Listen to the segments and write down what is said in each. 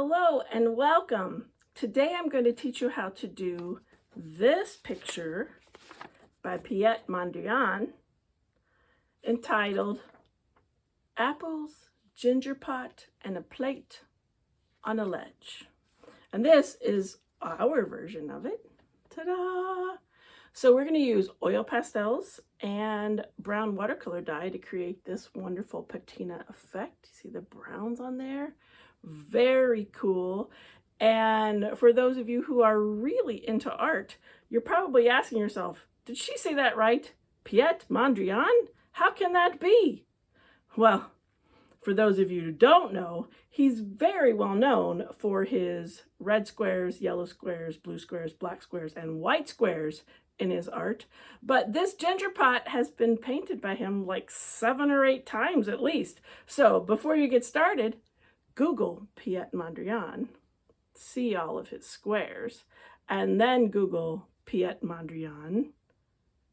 Hello and welcome. Today I'm going to teach you how to do this picture by Piet Mondrian entitled Apples, Ginger Pot, and a Plate on a Ledge. And this is our version of it. Ta-da! So we're going to use oil pastels and brown watercolor dye to create this wonderful patina effect. You see the browns on there? Very cool. And for those of you who are really into art, you're probably asking yourself, did she say that right? Piet Mondrian? How can that be? Well, for those of you who don't know, he's very well known for his red squares, yellow squares, blue squares, black squares, and white squares in his art. But this ginger pot has been painted by him like 7 or 8 times at least. So before you get started, Google Piet Mondrian, see all of his squares, and then Google Piet Mondrian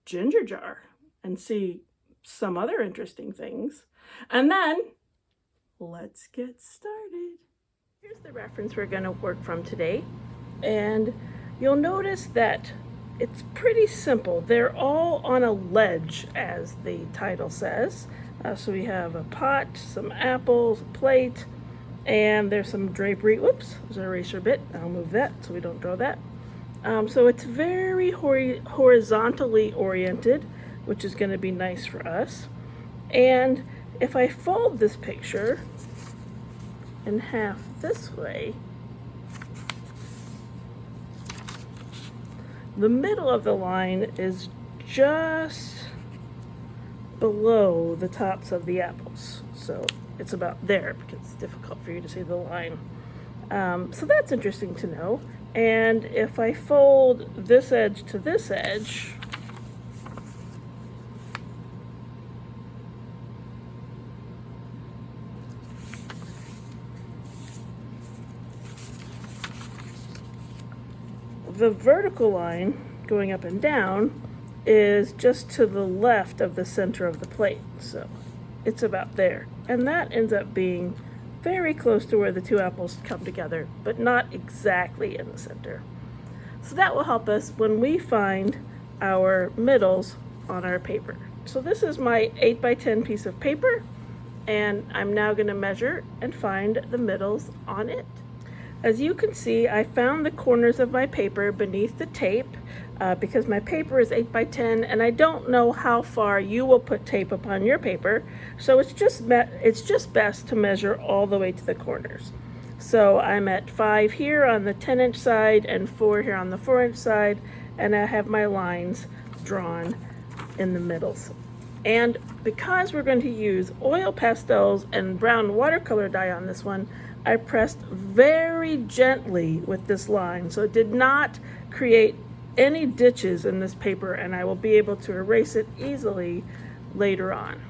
ginger jar and see some other interesting things. And then let's get started. Here's the reference we're going to work from today. And you'll notice that it's pretty simple. They're all on a ledge, as the title says. So we have a pot, some apples, a plate, and there's some drapery. Whoops, there's an eraser bit. I'll move that so we don't draw that. So it's very horizontally oriented, which is going to be nice for us. And if I fold this picture in half this way, the middle of the line is just below the tops of the apples. So it's about there because it's difficult for you to see the line. So that's interesting to know. And if I fold this edge to this edge, the vertical line going up and down is just to the left of the center of the plate. So it's about there. And that ends up being very close to where the two apples come together, but not exactly in the center. So that will help us when we find our middles on our paper. So this is my 8x10 piece of paper, and I'm now going to measure and find the middles on it. As you can see, I found the corners of my paper beneath the tape because my paper is 8x10 and I don't know how far you will put tape upon your paper, so it's just best to measure all the way to the corners. So I'm at 5 here on the 10-inch side and 4 here on the 4-inch side, and I have my lines drawn in the middles. And because we're going to use oil pastels and brown watercolor dye on this one, I pressed very gently with this line, so it did not create any ditches in this paper, and I will be able to erase it easily later on.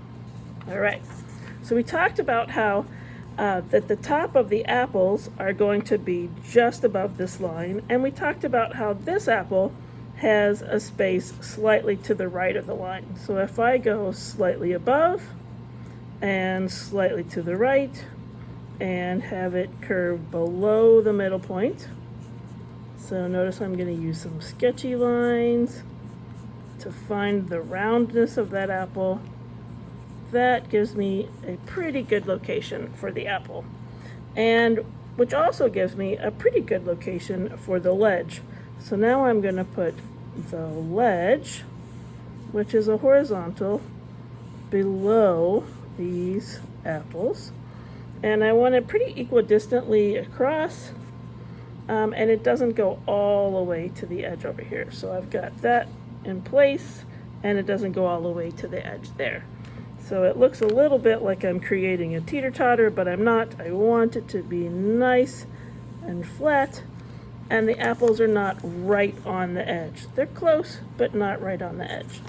All right, so we talked about how that the top of the apples are going to be just above this line, and we talked about how this apple has a space slightly to the right of the line. So if I go slightly above and slightly to the right, and have it curve below the middle point. So notice I'm going to use some sketchy lines to find the roundness of that apple. That gives me a pretty good location for the apple, and which also gives me a pretty good location for the ledge. So now I'm going to put the ledge, which is a horizontal, below these apples. And I want it pretty equidistantly across, and it doesn't go all the way to the edge over here. So I've got that in place, and it doesn't go all the way to the edge there. So it looks a little bit like I'm creating a teeter-totter, but I'm not. I want it to be nice and flat, and the apples are not right on the edge. They're close, but not right on the edge.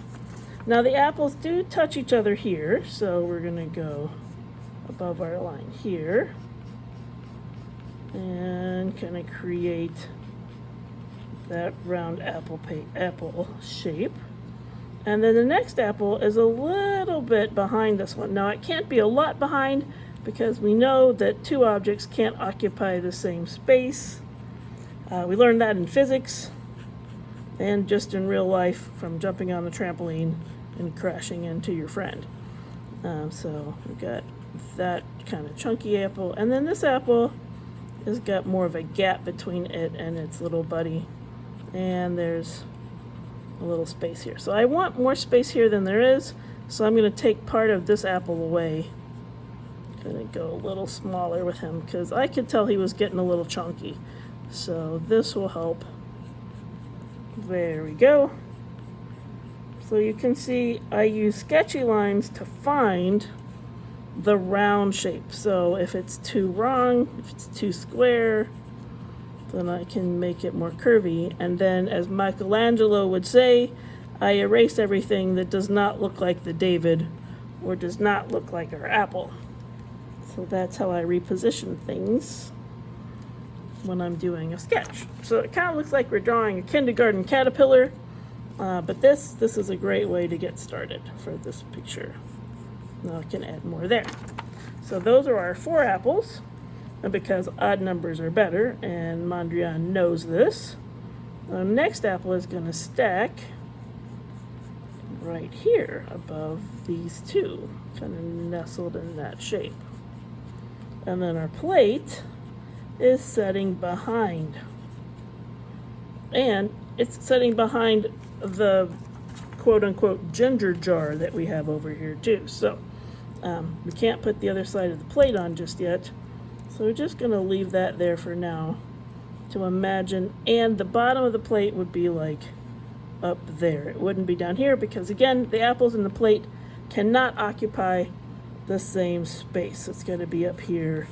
Now the apples do touch each other here, so we're going to go above our line here and kind of create that round apple shape. And then the next apple is a little bit behind this one. Now it can't be a lot behind because we know that two objects can't occupy the same space. We learned that in physics and just in real life from jumping on the trampoline and crashing into your friend. So we've got that kind of chunky apple, and then this apple has got more of a gap between it and its little buddy, and there's a little space here. So I want more space here than there is, so I'm going to take part of this apple away. Going to go a little smaller with him because I could tell he was getting a little chunky. So this will help. There we go. So you can see I use sketchy lines to find the round shape. So if it's too wrong, if it's too square, then I can make it more curvy. And then, as Michelangelo would say, I erase everything that does not look like the David or does not look like our apple. So that's how I reposition things when I'm doing a sketch. So it kind of looks like we're drawing a kindergarten caterpillar, but this is a great way to get started for this picture. Now I can add more there. So those are our 4 apples, and because odd numbers are better, and Mondrian knows this, the next apple is going to stack right here above these 2, kind of nestled in that shape. And then our plate is setting behind, and it's setting behind the quote-unquote ginger jar that we have over here too. So we can't put the other side of the plate on just yet, so we're just going to leave that there for now to imagine. And the bottom of the plate would be like up there. It wouldn't be down here because, again, the apples in the plate cannot occupy the same space. It's going to be up here,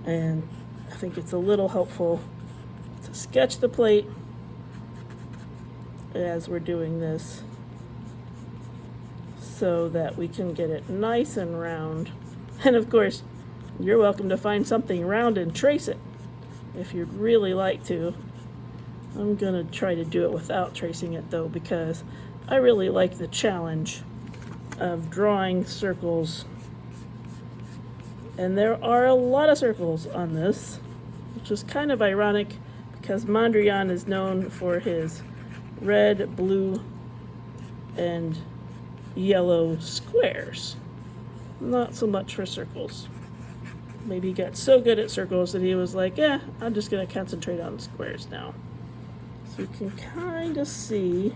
and I think it's a little helpful to sketch the plate as we're doing this so that we can get it nice and round. And of course, you're welcome to find something round and trace it if you'd really like to. I'm gonna try to do it without tracing it though, because I really like the challenge of drawing circles. And there are a lot of circles on this, which is kind of ironic because Mondrian is known for his red, blue, and yellow squares. Not so much for circles. Maybe he got so good at circles that he was like, I'm just going to concentrate on squares now. So you can kind of see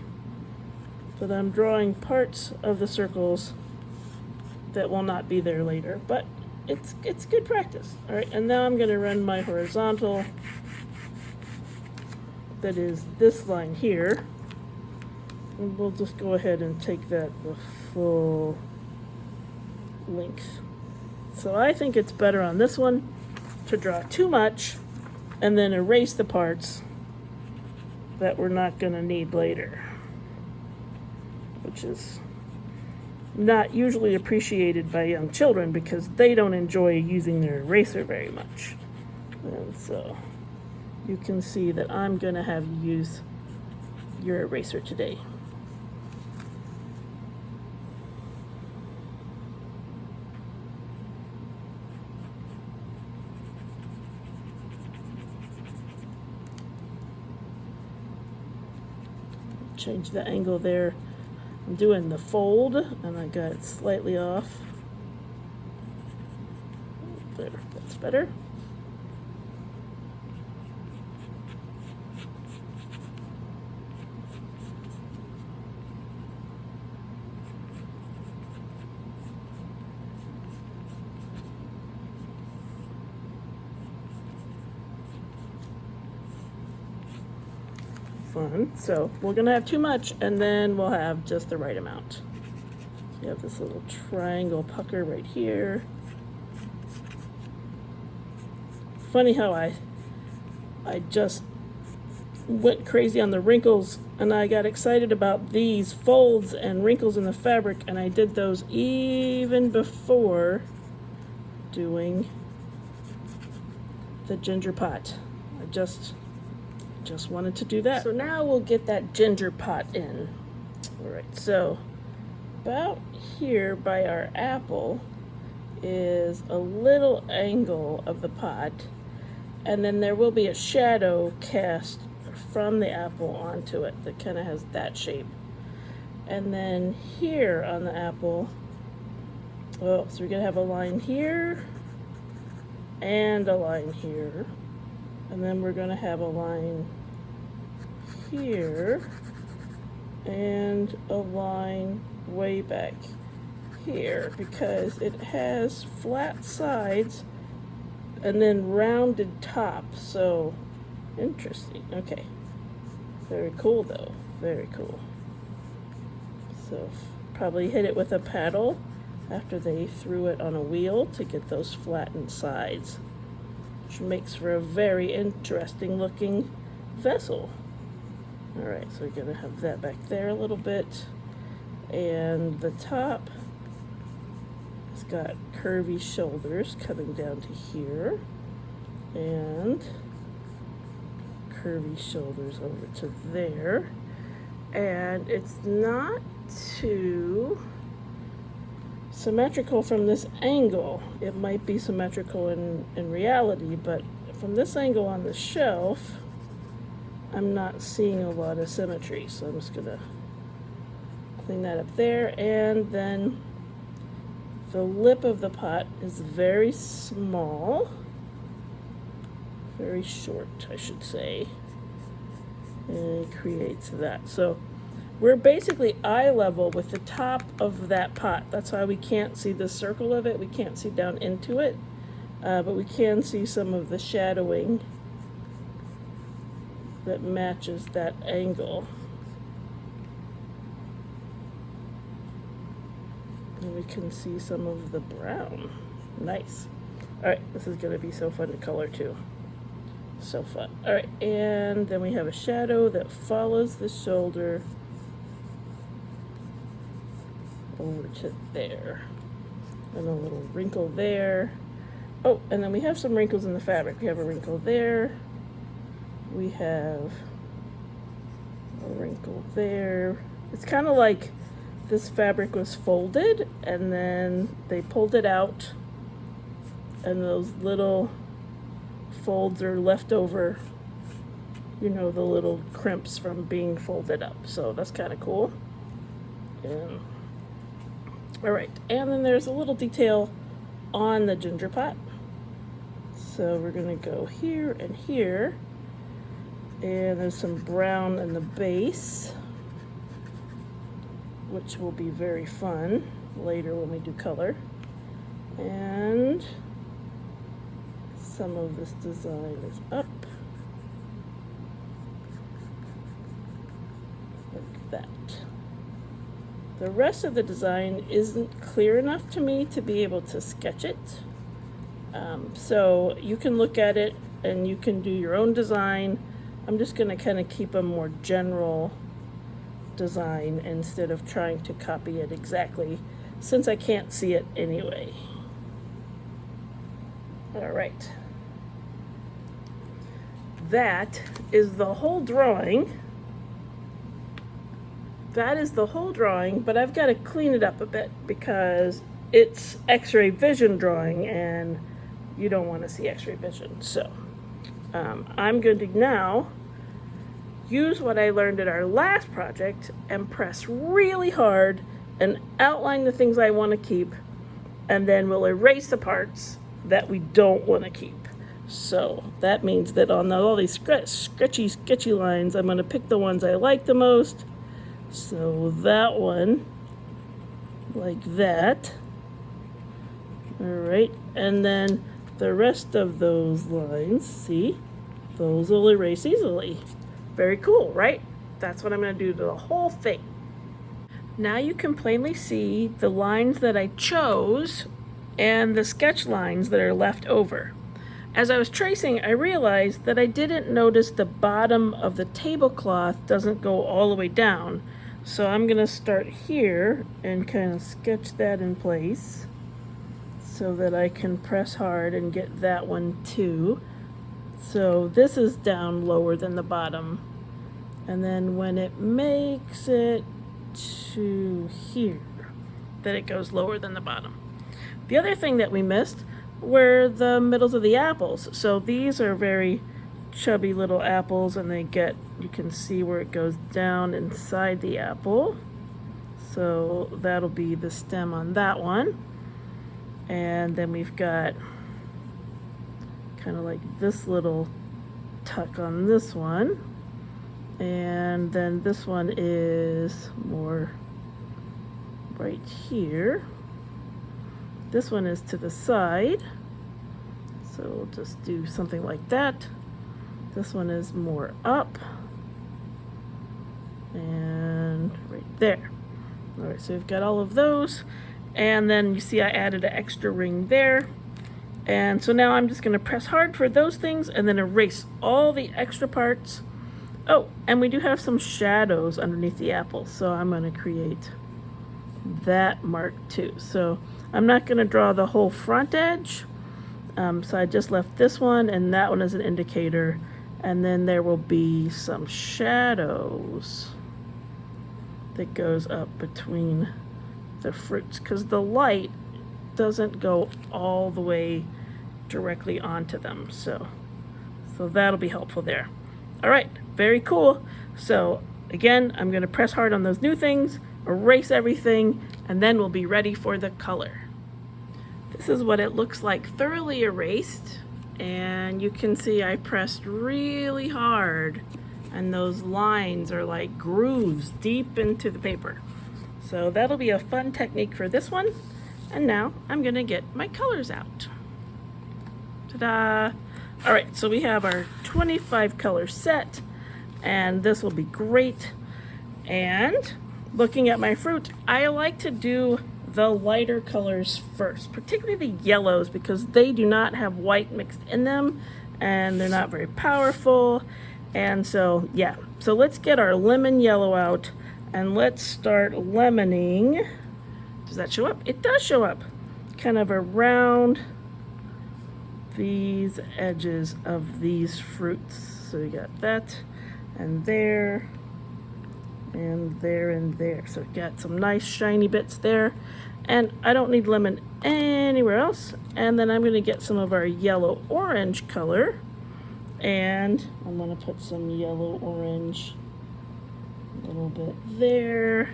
that I'm drawing parts of the circles that will not be there later, but it's good practice. All right, and now I'm going to run my horizontal, that is this line here, and we'll just go ahead and take that the full length. So I think it's better on this one to draw too much and then erase the parts that we're not going to need later, which is not usually appreciated by young children because they don't enjoy using their eraser very much. And so you can see that I'm going to have you use your eraser today. Change the angle there. I'm doing the fold and I got it slightly off. There, that's better. Fun. So we're gonna have too much and then we'll have just the right amount. So you have this little triangle pucker right here. Funny how I just went crazy on the wrinkles and I got excited about these folds and wrinkles in the fabric, and I did those even before doing the ginger pot. I just wanted to do that. So now we'll get that ginger pot in. All right, so about here by our apple is a little angle of the pot, and then there will be a shadow cast from the apple onto it that kind of has that shape. And then here on the apple, oh, so we're gonna have a line here and a line here, and then we're gonna have a line here and a line way back here, because it has flat sides and then rounded top. So interesting. Okay, very cool though, very cool. So probably hit it with a paddle after they threw it on a wheel to get those flattened sides, which makes for a very interesting looking vessel. All right, so we're gonna have that back there a little bit, and the top has got curvy shoulders coming down to here, and curvy shoulders over to there, and it's not too symmetrical from this angle. It might be symmetrical in reality, but from this angle on the shelf, I'm not seeing a lot of symmetry. So I'm just gonna clean that up there. And then the lip of the pot is very small, very short, I should say, and it creates that. So we're basically eye level with the top of that pot. That's why we can't see the circle of it. We can't see down into it, but we can see some of the shadowing that matches that angle. And we can see some of the brown. Nice. All right, this is gonna be so fun to color too. So fun. All right, and then we have a shadow that follows the shoulder over to there, and a little wrinkle there. Oh, and then we have some wrinkles in the fabric. We have a wrinkle there. We have a wrinkle there. It's kind of like this fabric was folded and then they pulled it out, and those little folds are left over, you know, the little crimps from being folded up. So that's kind of cool. And all right, and then there's a little detail on the ginger pot. So we're gonna go here and here, and there's some brown in the base, which will be very fun later when we do color. And some of this design is up like that. The rest of the design isn't clear enough to me to be able to sketch it. So you can look at it and you can do your own design. I'm just gonna kind of keep a more general design instead of trying to copy it exactly, since I can't see it anyway. All right. That is the whole drawing. That is the whole drawing, but I've got to clean it up a bit because it's X-ray vision drawing and you don't want to see X-ray vision. So I'm going to now use what I learned at our last project and press really hard and outline the things I want to keep, and then we'll erase the parts that we don't want to keep. So that means that on all these sketchy lines, I'm going to pick the ones I like the most. So that one, like that. All right, and then the rest of those lines, see, those will erase easily. Very cool, right? That's what I'm going to do to the whole thing. Now you can plainly see the lines that I chose and the sketch lines that are left over. As I was tracing, I realized that I didn't notice the bottom of the tablecloth doesn't go all the way down. So I'm gonna start here and kind of sketch that in place so that I can press hard and get that one too. So this is down lower than the bottom. And then when it makes it to here, then it goes lower than the bottom. The other thing that we missed were the middles of the apples. So these are very chubby little apples, and you can see where it goes down inside the apple. So that'll be the stem on that one. And then we've got kind of like this little tuck on this one. And then this one is more right here. This one is to the side. So we'll just do something like that. This one is more up. And right there. All right, so we've got all of those. And then you see I added an extra ring there. And so now I'm just going to press hard for those things and then erase all the extra parts. Oh, and we do have some shadows underneath the apple, so I'm going to create that mark too. So I'm not going to draw the whole front edge. So I just left this one and that one as an indicator. And then there will be some shadows that goes up between the fruits, because the light doesn't go all the way directly onto them. So that'll be helpful there. All right, very cool. So again, I'm going to press hard on those new things, erase everything, and then we'll be ready for the color. This is what it looks like thoroughly erased. And you can see I pressed really hard, and those lines are like grooves deep into the paper. So that'll be a fun technique for this one. And now I'm gonna get my colors out. Ta-da! All right, so we have our 25 color set, and this will be great. And looking at my fruit, I like to do the lighter colors first, particularly the yellows, because they do not have white mixed in them, and they're not very powerful. And so, yeah, so let's get our lemon yellow out. And let's start lemoning. Does that show up? It does show up. Kind of around these edges of these fruits. So we got that, and there, and there, and there. So we got some nice shiny bits there. And I don't need lemon anywhere else. And then I'm gonna get some of our yellow-orange color. And I'm gonna put some yellow-orange a little bit there.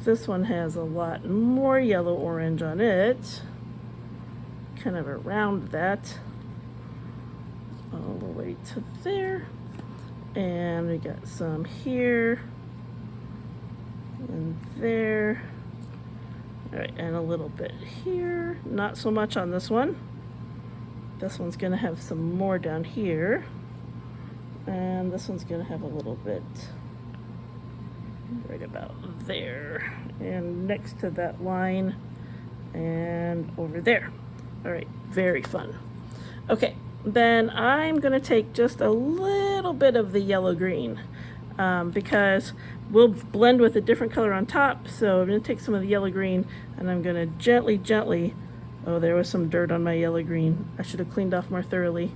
This one has a lot more yellow orange on it, kind of around that, all the way to there. And we got some here and there. All right, and a little bit here. Not so much on this one. This one's gonna have some more down here, and this one's gonna have a little bit right about there, and next to that line, and over there. All right, very fun. Okay, then I'm gonna take just a little bit of the yellow-green, because we'll blend with a different color on top. So I'm gonna take some of the yellow-green, and I'm gonna gently, oh, there was some dirt on my yellow-green. I should have cleaned off more thoroughly.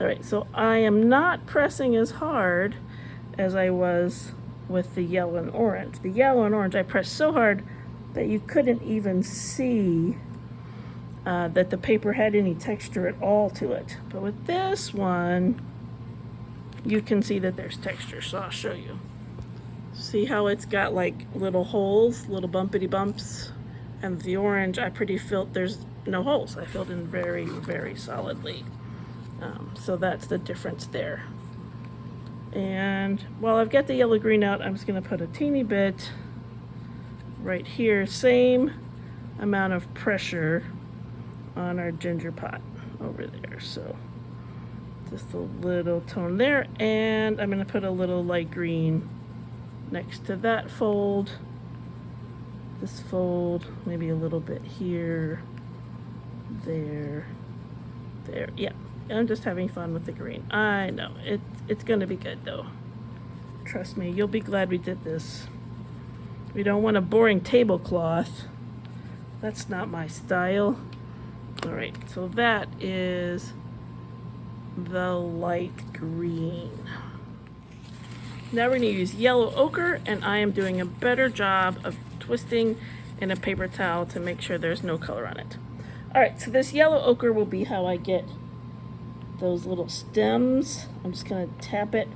All right, so I am not pressing as hard as I was with the yellow and orange. The yellow and orange, I pressed so hard that you couldn't even see that the paper had any texture at all to it. But with this one, you can see that there's texture, so I'll show you. See how it's got like little holes, little bumpity bumps? And the orange, there's no holes. I filled in very, very solidly. So that's the difference there. And while I've got the yellow-green out, I'm just gonna put a teeny bit right here, same amount of pressure on our ginger pot over there. So just a little tone there, and I'm gonna put a little light green next to that fold. This fold, maybe a little bit here, there, yeah. I'm just having fun with the green. I know, it's gonna be good though. Trust me, you'll be glad we did this. We don't want a boring tablecloth. That's not my style. All right, so that is the light green. Now we're gonna use yellow ochre, and I am doing a better job of twisting in a paper towel to make sure there's no color on it. All right, so this yellow ochre will be how I get those little stems. I'm just gonna tap it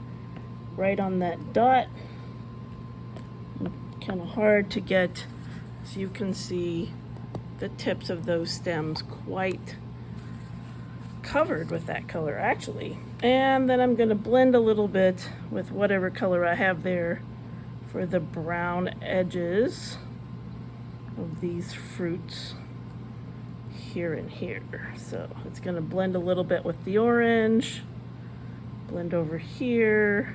right on that dot. Kind of hard to get, so you can see the tips of those stems quite covered with that color actually. And then I'm going to blend a little bit with whatever color I have there for the brown edges of these fruits here and here. So it's going to blend a little bit with the orange, blend over here,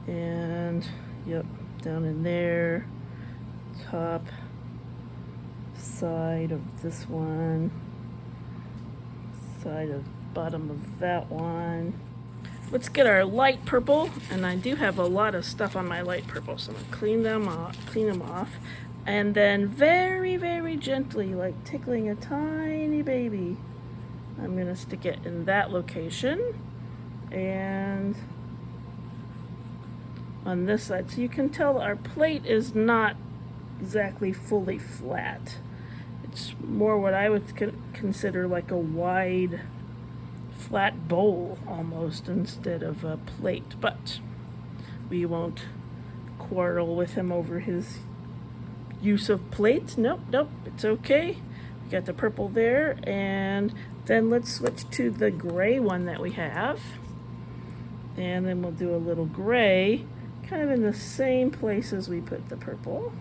and yep, down in there, top side of this one, side of bottom of that one. Let's get our light purple, and I do have a lot of stuff on my light purple, so I'm gonna clean them off, and then very, very gently, like tickling a tiny baby, I'm gonna stick it in that location and on this side. So you can tell our plate is not exactly fully flat. It's more what I would consider like a wide, flat bowl almost instead of a plate. But we won't quarrel with him over his use of plates. Nope, it's okay. We got the purple there, and then let's switch to the gray one that we have. And then we'll do a little gray, kind of in the same places we put the purple.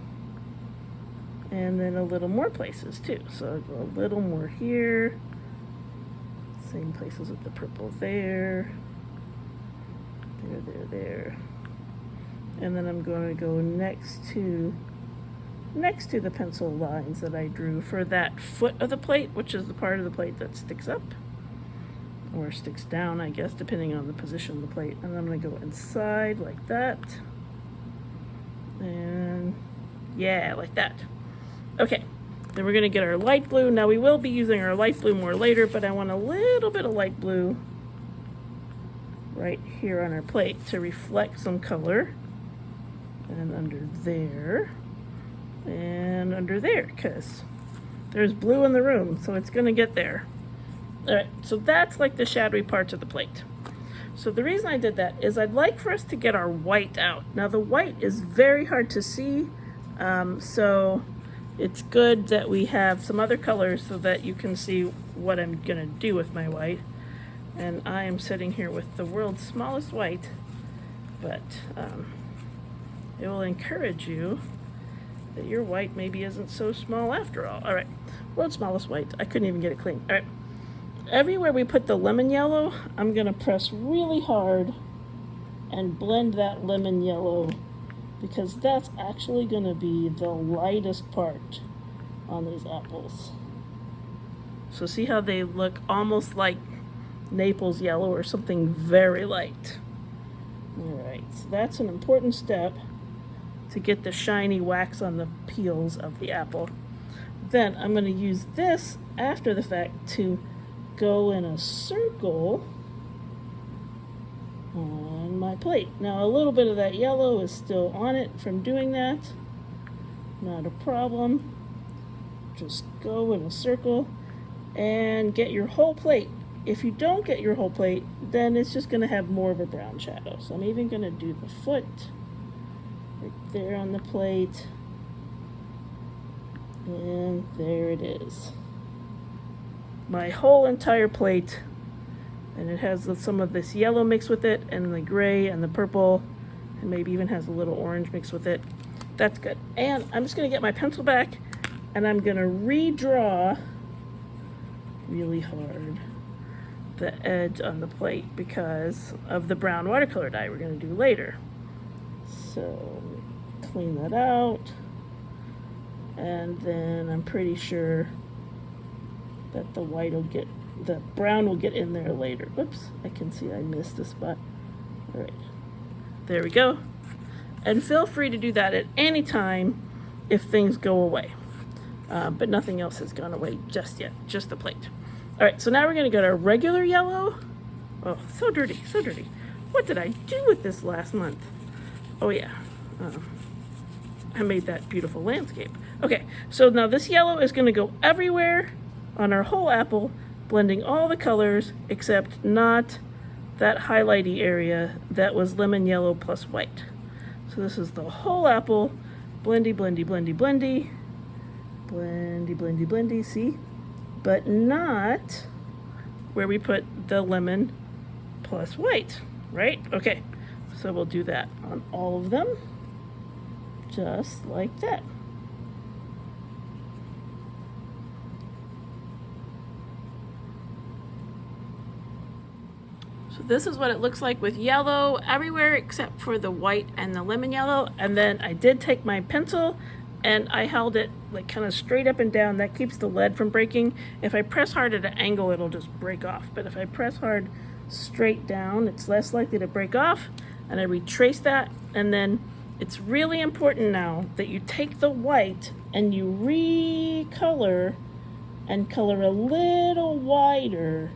And then a little more places too. So I'll go a little more here. Same places with the purple there. There. And then I'm going to go next to the pencil lines that I drew for that foot of the plate, which is the part of the plate that sticks up. Or sticks down, I guess, depending on the position of the plate. And I'm going to go inside like that. And yeah, like that. Okay, then we're going to get our light blue. Now we will be using our light blue more later, but I want a little bit of light blue right here on our plate to reflect some color. And under there, and under there, because there's blue in the room, so it's going to get there. All right, so that's like the shadowy parts of the plate. So the reason I did that is I'd like for us to get our white out. Now the white is very hard to see, so it's good that we have some other colors so that you can see what I'm gonna do with my white. And I am sitting here with the world's smallest white, but it will encourage you that your white maybe isn't so small after all. All right, world's smallest white. I couldn't even get it clean. All right. Everywhere we put the lemon yellow, I'm going to press really hard and blend that lemon yellow, because that's actually going to be the lightest part on these apples. So see how they look almost like Naples yellow or something very light. All right, so that's an important step to get the shiny wax on the peels of the apple. Then I'm going to use this after the fact to go in a circle on my plate. Now a little bit of that yellow is still on it from doing that. Not a problem. Just go in a circle and get your whole plate. If you don't get your whole plate, then it's just going to have more of a brown shadow. So I'm even going to do the foot right there on the plate. And there it is. My whole entire plate, and it has some of this yellow mixed with it, and the gray and the purple, and maybe even has a little orange mixed with it. That's good. And I'm just going to get my pencil back, and I'm going to redraw really hard the edge on the plate because of the brown watercolor dye we're going to do later. So clean that out, and then I'm pretty sure that the brown will get in there later. Whoops, I can see I missed a spot. All right, there we go. And feel free to do that at any time if things go away. But nothing else has gone away just yet, just the plate. All right, so now we're gonna get our regular yellow. Oh, so dirty, so dirty. What did I do with this last month? Oh yeah, I made that beautiful landscape. Okay, so now this yellow is going to go everywhere on our whole apple, blending all the colors except not that highlighty area that was lemon yellow plus white. So this is the whole apple, blendy, blendy, blendy, blendy, blendy, blendy, blendy, see? But not where we put the lemon plus white, right? Okay, so we'll do that on all of them, just like that. So this is what it looks like with yellow everywhere except for the white and the lemon yellow. And then I did take my pencil and I held it like kind of straight up and down. That keeps the lead from breaking. If I press hard at an angle, it'll just break off. But if I press hard straight down, it's less likely to break off. And I retrace that. And then it's really important now that you take the white and you recolor and color a little wider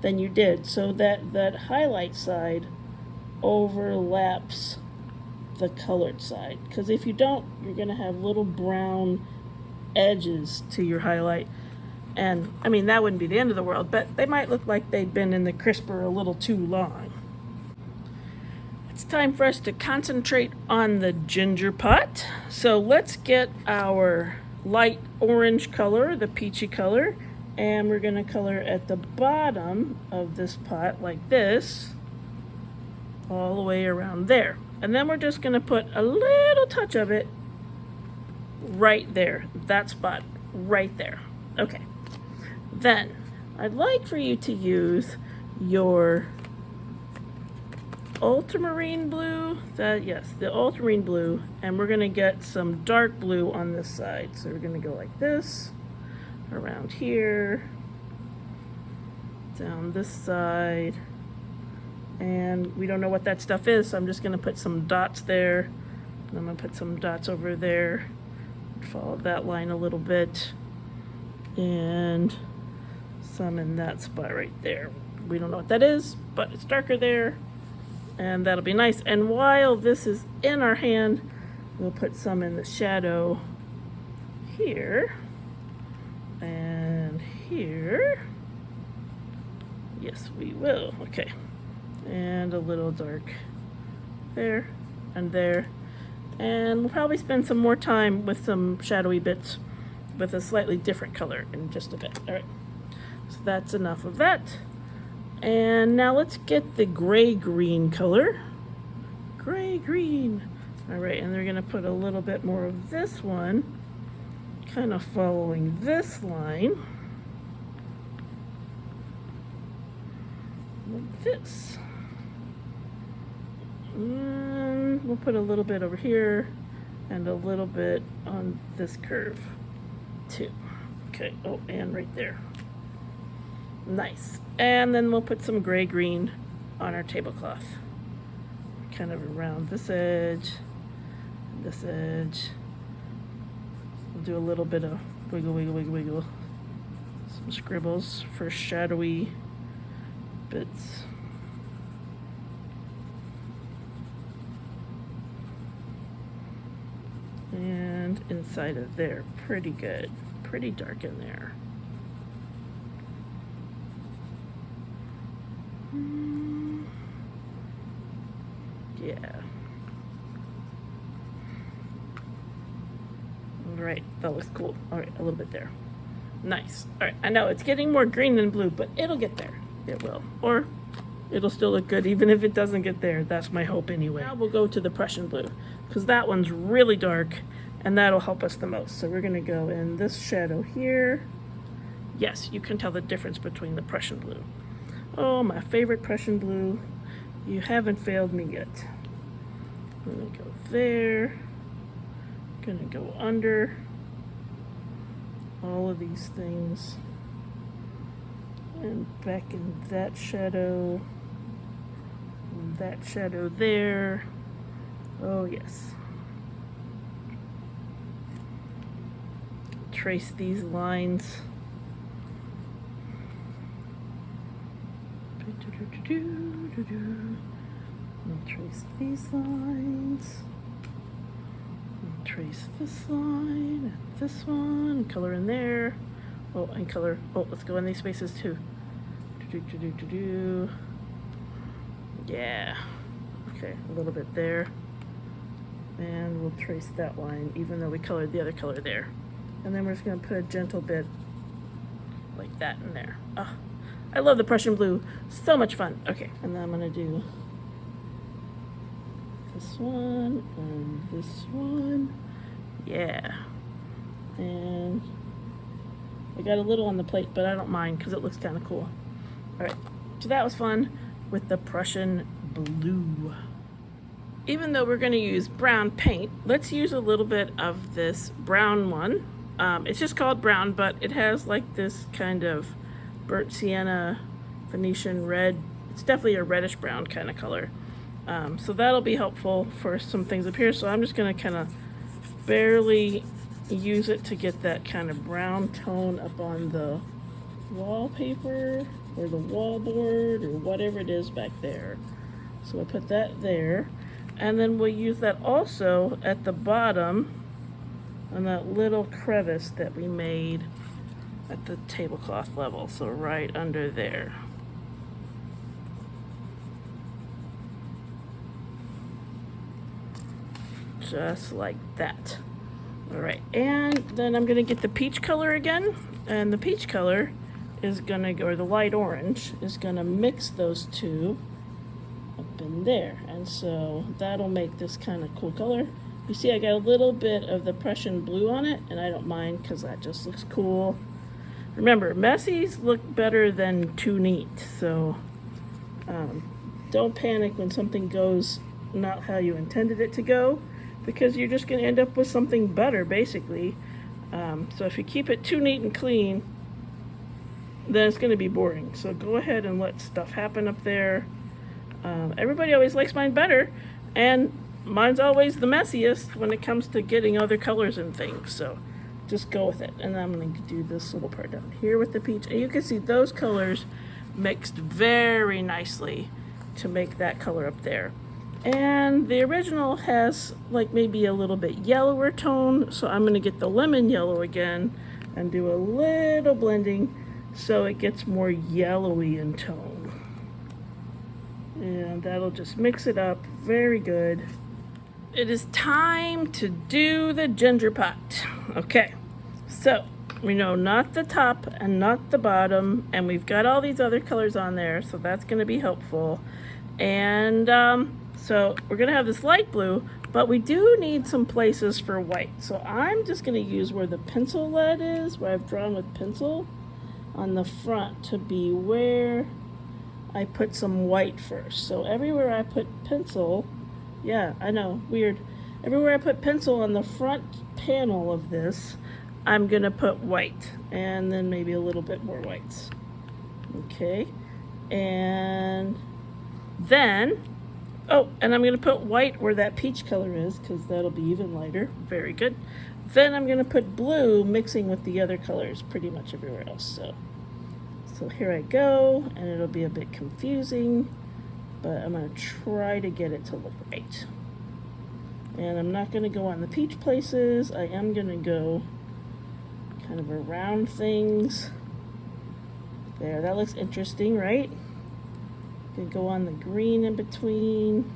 than you did, so that that highlight side overlaps the colored side. Because if you don't, you're going to have little brown edges to your highlight. And I mean, that wouldn't be the end of the world, but they might look like they'd been in the crisper a little too long. It's time for us to concentrate on the ginger pot. So let's get our light orange color, the peachy color, and we're going to color at the bottom of this pot like this, all the way around there. And then we're just going to put a little touch of it right there, that spot right there. Okay, then I'd like for you to use your ultramarine blue, the ultramarine blue, and we're going to get some dark blue on this side. So we're going to go like this, around here, down this side, and we don't know what that stuff is, so I'm just going to put some dots there, and I'm going to put some dots over there, follow that line a little bit, and some in that spot right there. We don't know what that is, but it's darker there, and that'll be nice. And while this is in our hand, we'll put some in the shadow here and here. Yes, we will. Okay, and a little dark there and there, and we'll probably spend some more time with some shadowy bits with a slightly different color in just a bit. All right, so that's enough of that. And now let's get the gray-green color. Gray-green. All right, and they're gonna put a little bit more of this one, kind of following this line. Like this. And we'll put a little bit over here and a little bit on this curve too. Okay, oh, and right there. Nice. And then we'll put some gray-green on our tablecloth, kind of around this edge, this edge. We'll do a little bit of wiggle, wiggle, wiggle, wiggle. Some scribbles for shadowy bits. And inside of there, pretty good. Pretty dark in there. Yeah. All right, that looks cool. All right, a little bit there. Nice. All right, I know it's getting more green than blue, but it'll get there. It will. Or it'll still look good even if it doesn't get there. That's my hope anyway. Now we'll go to the Prussian blue because that one's really dark and that'll help us the most. So we're going to go in this shadow here. Yes, you can tell the difference between the Prussian blue. Oh, my favorite Prussian blue. You haven't failed me yet. I'm going to go there. Going to go under all of these things. And back in that shadow. And that shadow there. Oh, yes. Trace these lines. And trace these lines. And trace this line, and this one, color in there. Oh, and color, oh, let's go in these spaces too. Yeah, okay, a little bit there. And we'll trace that line, even though we colored the other color there. And then we're just gonna put a gentle bit like that in there. Oh, I love the Prussian blue, so much fun. Okay, and then I'm gonna do this one and this one. Yeah, and I got a little on the plate, but I don't mind because it looks kind of cool. All right, so that was fun with the Prussian blue. Even though we're going to use brown paint, let's use a little bit of this brown one. It's just called brown, but it has like this kind of burnt sienna, Venetian red. It's definitely a reddish brown kind of color. So that'll be helpful for some things up here. So I'm just going to kind of barely use it to get that kind of brown tone up on the wallpaper or the wallboard or whatever it is back there. So I put that there. And then we'll use that also at the bottom on that little crevice that we made at the tablecloth level. So right under there. Just like that. All right, and then I'm gonna get the peach color again. And the peach color is gonna go, or the light orange, is gonna mix those two up in there, and so that'll make this kind of cool color. You see I got a little bit of the Prussian blue on it, and I don't mind because that just looks cool. Remember, messies look better than too neat, so don't panic when something goes not how you intended it to go, because you're just going to end up with something better basically. So if you keep it too neat and clean, then it's going to be boring. So go ahead and let stuff happen up there. Everybody always likes mine better, and mine's always the messiest when it comes to getting other colors and things, so just go with it. And I'm going to do this little part down here with the peach, and you can see those colors mixed very nicely to make that color up there. And the original has like maybe a little bit yellower tone, so I'm going to get the lemon yellow again and do a little blending so it gets more yellowy in tone. And that'll just mix it up very good. It is time to do the ginger pot. Okay, so we know not the top and not the bottom, and we've got all these other colors on there, so that's going to be helpful. And so we're going to have this light blue, but we do need some places for white. So I'm just going to use where the pencil lead is, where I've drawn with pencil on the front, to be where I put some white first. So everywhere I put pencil, yeah, I know, weird. Everywhere I put pencil on the front panel of this, I'm gonna put white, and then maybe a little bit more whites. Okay, and then, oh, and I'm gonna put white where that peach color is, because that'll be even lighter. Very good. Then I'm gonna put blue mixing with the other colors pretty much everywhere else. So here I go, and it'll be a bit confusing, but I'm going to try to get it to look right. And I'm not going to go on the peach places. I am going to go kind of around things. There, that looks interesting, right? Going to go on the green in between.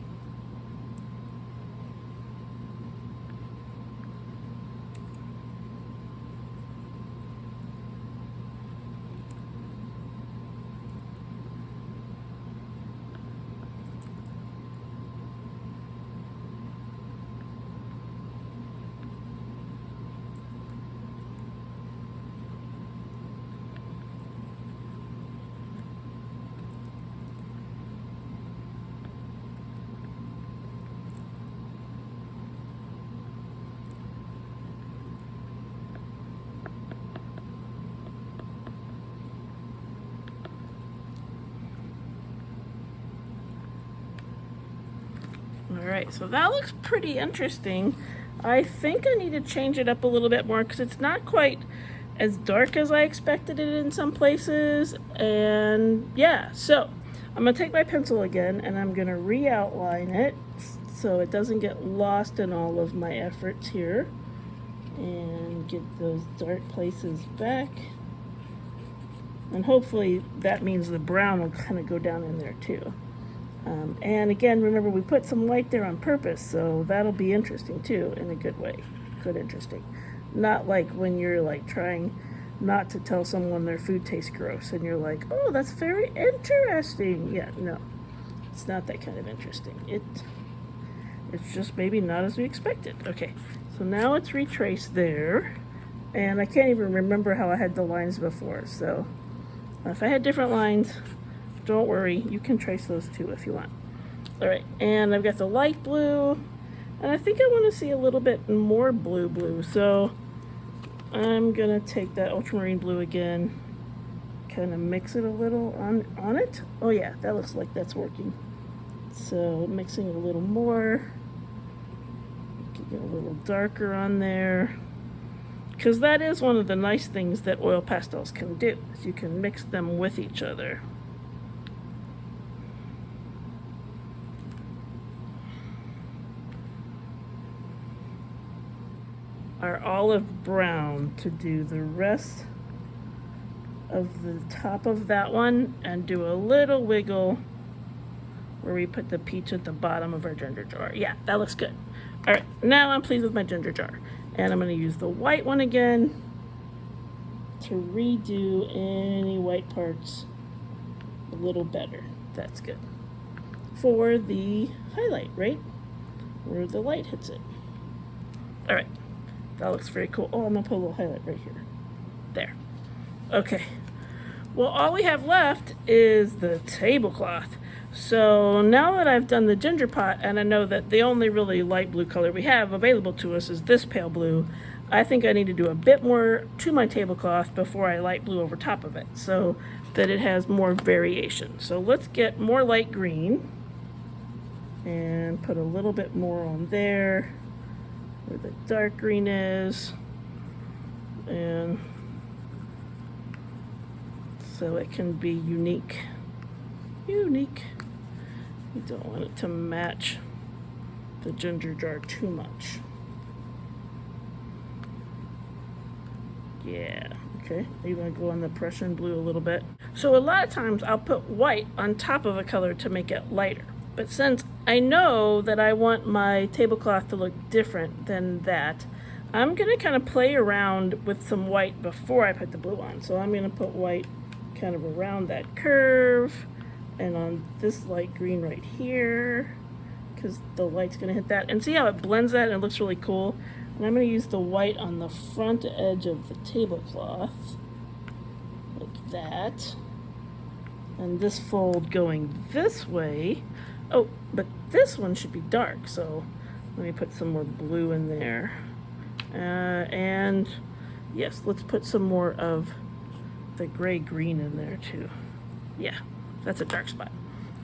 Alright, so that looks pretty interesting. I think I need to change it up a little bit more because it's not quite as dark as I expected it in some places. And yeah, so I'm going to take my pencil again and I'm going to re-outline it so it doesn't get lost in all of my efforts here. And get those dark places back. And hopefully that means the brown will kind of go down in there too. And again, remember we put some white there on purpose, so that'll be interesting too, in a good way. Good interesting. Not like when you're like trying not to tell someone their food tastes gross and you're like, oh, that's very interesting. Yeah, no, it's not that kind of interesting. It's just maybe not as we expected. Okay, so now it's retraced there. And I can't even remember how I had the lines before, so if I had different lines, don't worry, you can trace those too if you want. All right, and I've got the light blue, and I think I want to see a little bit more blue, so I'm gonna take that ultramarine blue again, kind of mix it a little on it. Oh yeah, that looks like that's working. So mixing a little more, get a little darker on there, because that is one of the nice things that oil pastels can do, is you can mix them with each other. Our olive brown to do the rest of the top of that one, and do a little wiggle where we put the peach at the bottom of our ginger jar. Yeah, that looks good. All right, now I'm pleased with my ginger jar. And I'm going to use the white one again to redo any white parts a little better. That's good. For the highlight, right? Where the light hits it. All right, that looks very cool. Oh, I'm going to put a little highlight right here. There. Okay. Well, all we have left is the tablecloth. So now that I've done the ginger pot, and I know that the only really light blue color we have available to us is this pale blue, I think I need to do a bit more to my tablecloth before I light blue over top of it, so that it has more variation. So let's get more light green and put a little bit more on there where the dark green is, and so it can be unique. You don't want it to match the ginger jar too much. Yeah, okay. You want to go on the Prussian blue a little bit. So a lot of times I'll put white on top of a color to make it lighter. But since I know that I want my tablecloth to look different than that, I'm going to kind of play around with some white before I put the blue on. So I'm going to put white kind of around that curve, and on this light green right here, because the light's going to hit that. And see how it blends that and it looks really cool? And I'm going to use the white on the front edge of the tablecloth, like that. And this fold going this way. Oh, but this one should be dark, so let me put some more blue in there. And yes, let's put some more of the gray-green in there too. Yeah. That's a dark spot.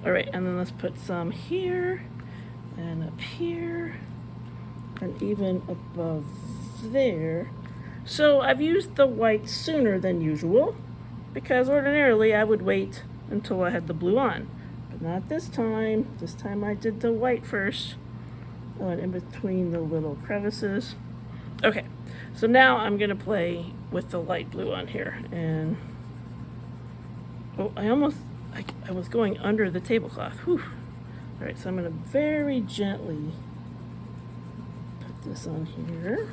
All right, and then let's put some here and up here and even above there. So I've used the white sooner than usual because ordinarily I would wait until I had the blue on, but not this time. This time I did the white first, and in between the little crevices. Okay, so now I'm gonna play with the light blue on here, and oh, I was going under the tablecloth. Whew. All right, so I'm going to very gently put this on here.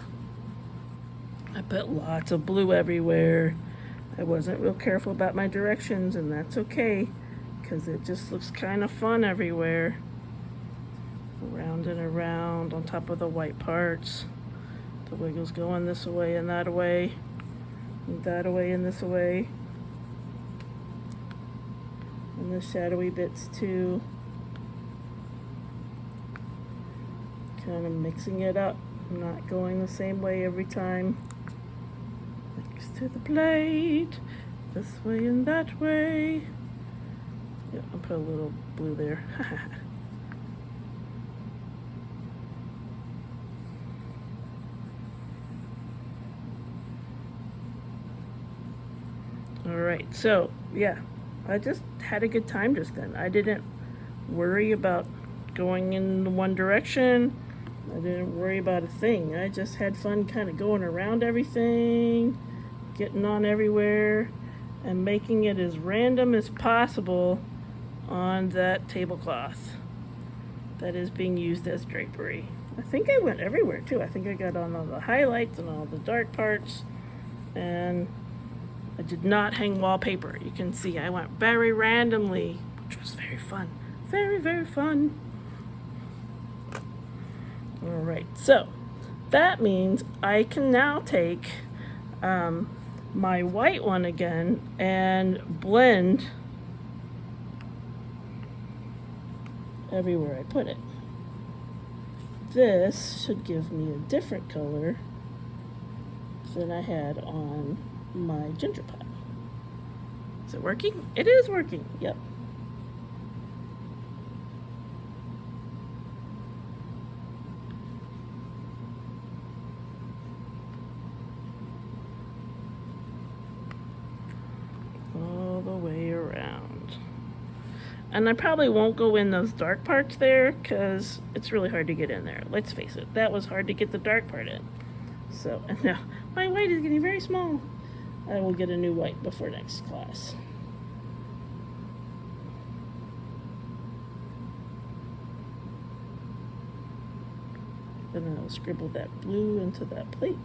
I put lots of blue everywhere. I wasn't real careful about my directions, and that's okay, because it just looks kind of fun everywhere. Around and around on top of the white parts. The wiggles going this way and that way, and that away and this away. And the shadowy bits too. Kind of mixing it up, not going the same way every time. Next to the plate, this way and that way. Yep, I'll put a little blue there. All right, so yeah, I just had a good time just then. I didn't worry about going in one direction. I didn't worry about a thing. I just had fun kind of going around everything, getting on everywhere, and making it as random as possible on that tablecloth that is being used as drapery. I think I went everywhere too. I think I got on all the highlights and all the dark parts, and I did not hang wallpaper. You can see I went very randomly, which was very fun. Very, very fun. All right, so that means I can now take my white one again and blend everywhere I put it. This should give me a different color than I had on my ginger pot. Is it working? It is working, yep. All the way around. And I probably won't go in those dark parts there because it's really hard to get in there. Let's face it, that was hard to get the dark part in. So, and now my white is getting very small. I will get a new white before next class. Then I'll scribble that blue into that plate.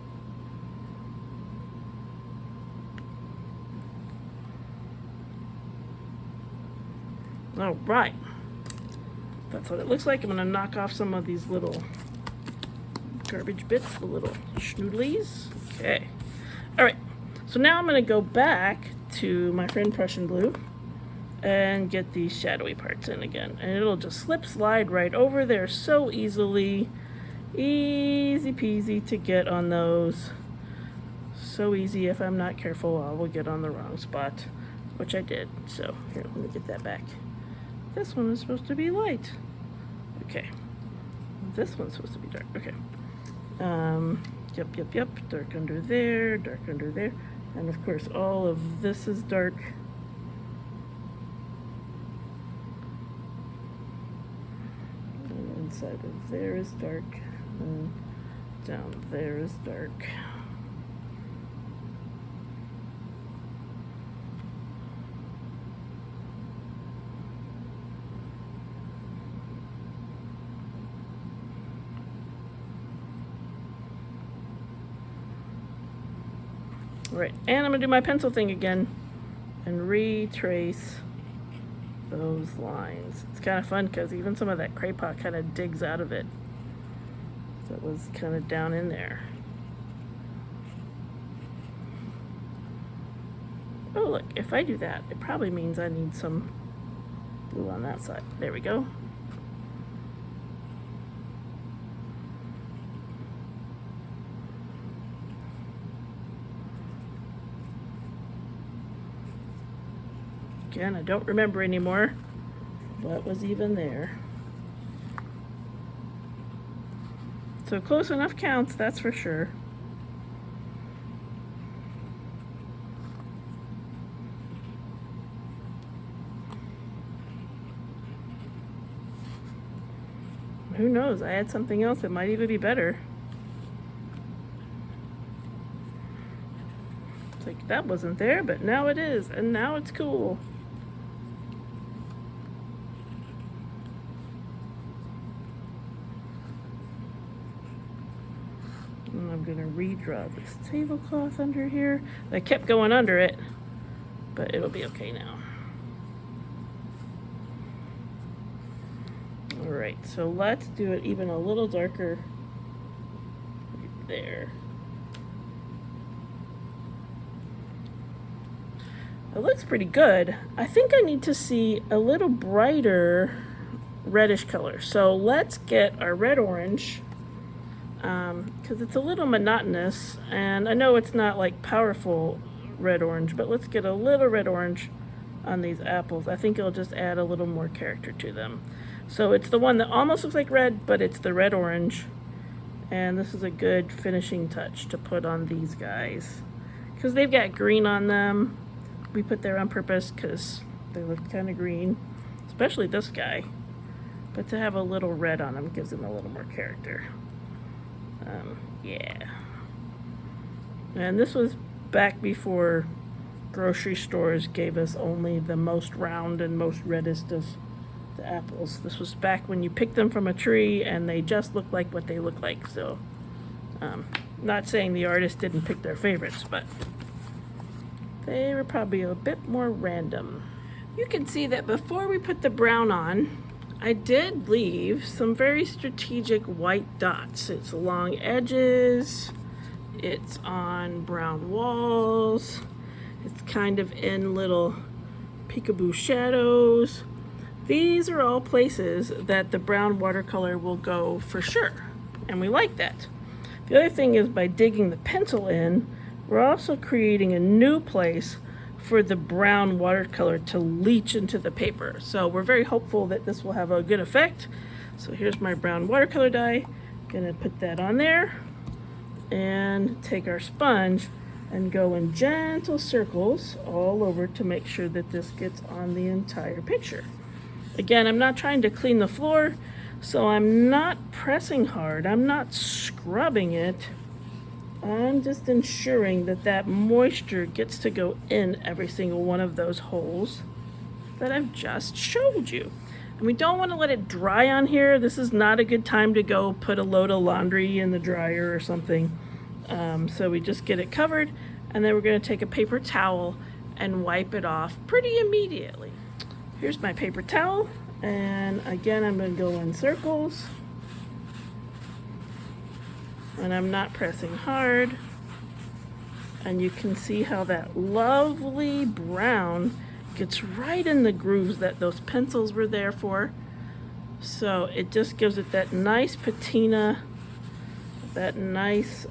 All right, that's what it looks like. I'm gonna knock off some of these little garbage bits, the little schnoodlies. Okay, all right, so now I'm gonna go back to my friend Prussian Blue and get these shadowy parts in again, and it'll just slide right over there so easily. Easy peasy to get on those. So easy. If I'm not careful, I will get on the wrong spot, which I did. So here, let me get that back. This one is supposed to be light. Okay. This one's supposed to be dark. Okay. Yep. Dark under there, dark under there. And of course, all of this is dark. And inside of there is dark. And down there is dark. Right, and I'm gonna do my pencil thing again and retrace those lines. It's kind of fun because even some of that craypa kind of digs out of it. So it was kind of down in there. Oh look, if I do that, it probably means I need some blue on that side. There we go. Again, I don't remember anymore what was even there. So close enough counts, that's for sure. Who knows? I had something else that might even be better. It's like that wasn't there, but now it is, and now it's cool. And I'm gonna redraw this tablecloth under here. I kept going under it, but it'll be okay now. All right, so let's do it even a little darker right there. It looks pretty good. I think I need to see a little brighter reddish color. So let's get our red orange, because it's a little monotonous, and I know it's not like powerful red orange, but let's get a little red orange on these apples. I think it'll just add a little more character to them. So it's the one that almost looks like red, but it's the red orange, and this is a good finishing touch to put on these guys because they've got green on them. We put there on purpose because they look kind of green, especially this guy. but to have a little red on them gives them a little more character. Yeah. And this was back before grocery stores gave us only the most round and most reddest of the apples. This was back when you picked them from a tree and they just looked like what they look like. So, not saying the artist didn't pick their favorites, but they were probably a bit more random. You can see that before we put the brown on, I did leave some very strategic white dots. It's along edges, it's on brown walls, it's kind of in little peekaboo shadows. These are all places that the brown watercolor will go for sure, and we like that. The other thing is, by digging the pencil in, we're also creating a new place for the brown watercolor to leach into the paper. So we're very hopeful that this will have a good effect. So here's my brown watercolor dye. Gonna put that on there and take our sponge and go in gentle circles all over to make sure that this gets on the entire picture. Again, I'm not trying to clean the floor, so I'm not pressing hard. I'm not scrubbing it. I'm just ensuring that that moisture gets to go in every single one of those holes that I've just showed you. And we don't want to let it dry on here. This is not a good time to go put a load of laundry in the dryer or something. So we just get it covered, and then we're going to take a paper towel and wipe it off pretty immediately. Here's my paper towel, and again I'm going to go in circles. And I'm not pressing hard, and you can see how that lovely brown gets right in the grooves that those pencils were there for. So it just gives it that nice patina, that nice,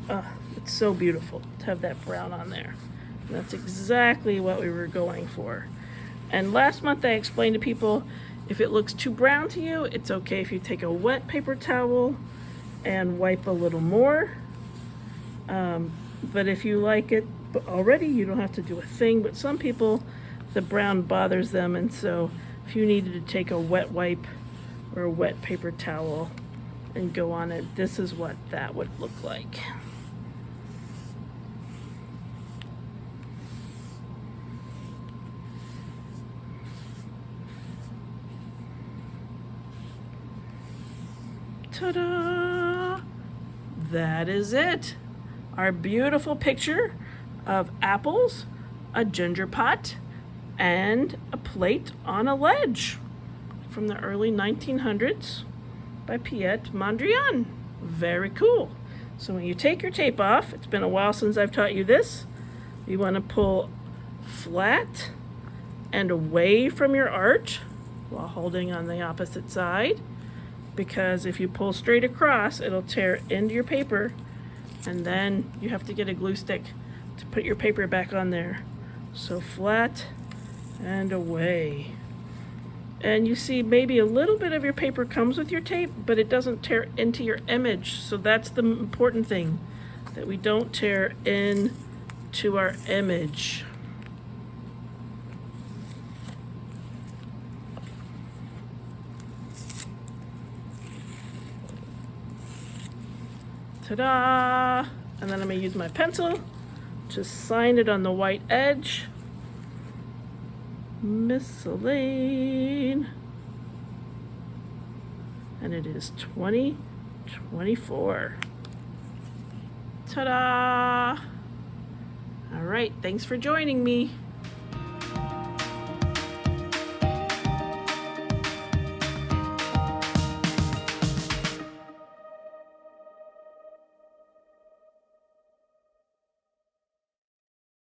it's so beautiful to have that brown on there. And that's exactly what we were going for. And last month I explained to people, if it looks too brown to you, it's okay if you take a wet paper towel and wipe a little more. But if you like it already, you don't have to do a thing. But some people, the brown bothers them, and so if you needed to take a wet wipe or a wet paper towel and go on it, this is what that would look like. Ta-da! That is it. Our beautiful picture of apples, a ginger pot, and a plate on a ledge from the early 1900s by Piet Mondrian. Very cool. So when you take your tape off, it's been a while since I've taught you this, you want to pull flat and away from your art while holding on the opposite side, because if you pull straight across, it'll tear into your paper, and then you have to get a glue stick to put your paper back on there. So flat and away. And you see maybe a little bit of your paper comes with your tape, but it doesn't tear into your image. So that's the important thing, that we don't tear into our image. Ta-da! And then I'm going to use my pencil to sign it on the white edge. Miss Alayne. And it is 2024. Ta-da! All right, thanks for joining me.